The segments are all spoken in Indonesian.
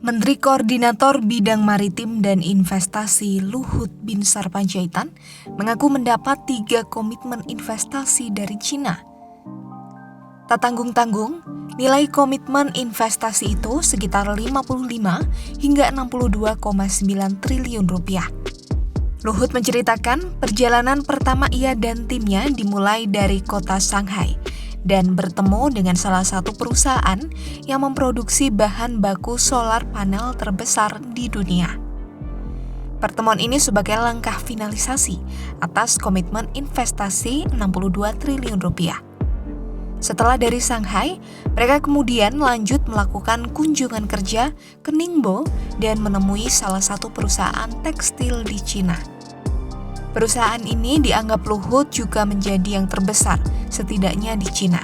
Menteri Koordinator Bidang Maritim dan Investasi Luhut Binsar Panjaitan mengaku mendapat 3 komitmen investasi dari Cina. Tak tanggung-tanggung, nilai komitmen investasi itu sekitar 55 hingga 62,9 triliun rupiah. Luhut menceritakan perjalanan pertama ia dan timnya dimulai dari kota Shanghai dan bertemu dengan salah satu perusahaan yang memproduksi bahan baku solar panel terbesar di dunia. Pertemuan ini sebagai langkah finalisasi atas komitmen investasi 62 triliun rupiah. Setelah dari Shanghai, mereka kemudian lanjut melakukan kunjungan kerja ke Ningbo dan menemui salah satu perusahaan tekstil di Cina. Perusahaan ini dianggap Luhut juga menjadi yang terbesar, setidaknya di Cina.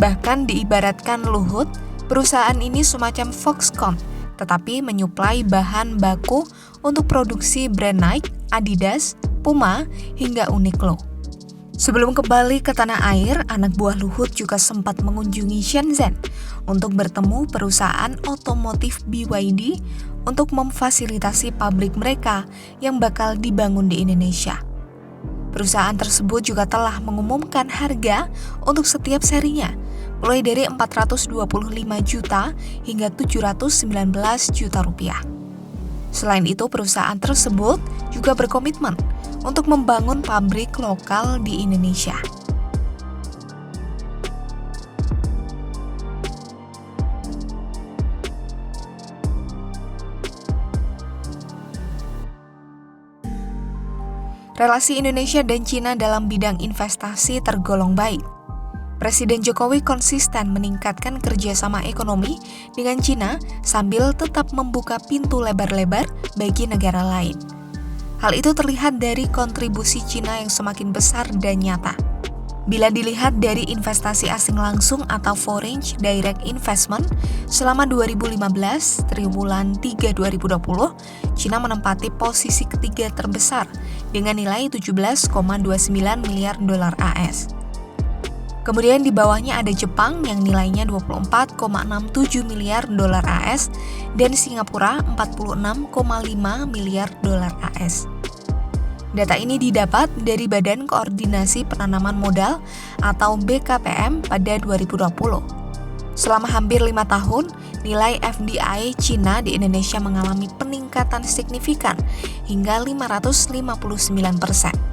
Bahkan diibaratkan Luhut, perusahaan ini semacam Foxconn, tetapi menyuplai bahan baku untuk produksi brand Nike, Adidas, Puma, hingga Uniqlo. Sebelum kembali ke tanah air, anak buah Luhut juga sempat mengunjungi Shenzhen untuk bertemu perusahaan otomotif BYD untuk memfasilitasi pabrik mereka yang bakal dibangun di Indonesia. Perusahaan tersebut juga telah mengumumkan harga untuk setiap serinya, mulai dari 425 juta hingga 719 juta rupiah. Selain itu, perusahaan tersebut juga berkomitmen untuk membangun pabrik lokal di Indonesia. Relasi Indonesia dan Cina dalam bidang investasi tergolong baik. Presiden Jokowi konsisten meningkatkan kerjasama ekonomi dengan Cina sambil tetap membuka pintu lebar-lebar bagi negara lain. Hal itu terlihat dari kontribusi Cina yang semakin besar dan nyata. Bila dilihat dari investasi asing langsung atau foreign direct investment, selama 2015 triwulan 3 2020, Cina menempati posisi ketiga terbesar dengan nilai 17,29 miliar dolar AS. Kemudian di bawahnya ada Jepang yang nilainya 24,67 miliar dolar AS dan Singapura 46,5 miliar dolar AS. Data ini didapat dari Badan Koordinasi Penanaman Modal atau BKPM pada 2020. Selama hampir 5 tahun, nilai FDI Cina di Indonesia mengalami peningkatan signifikan hingga 559%.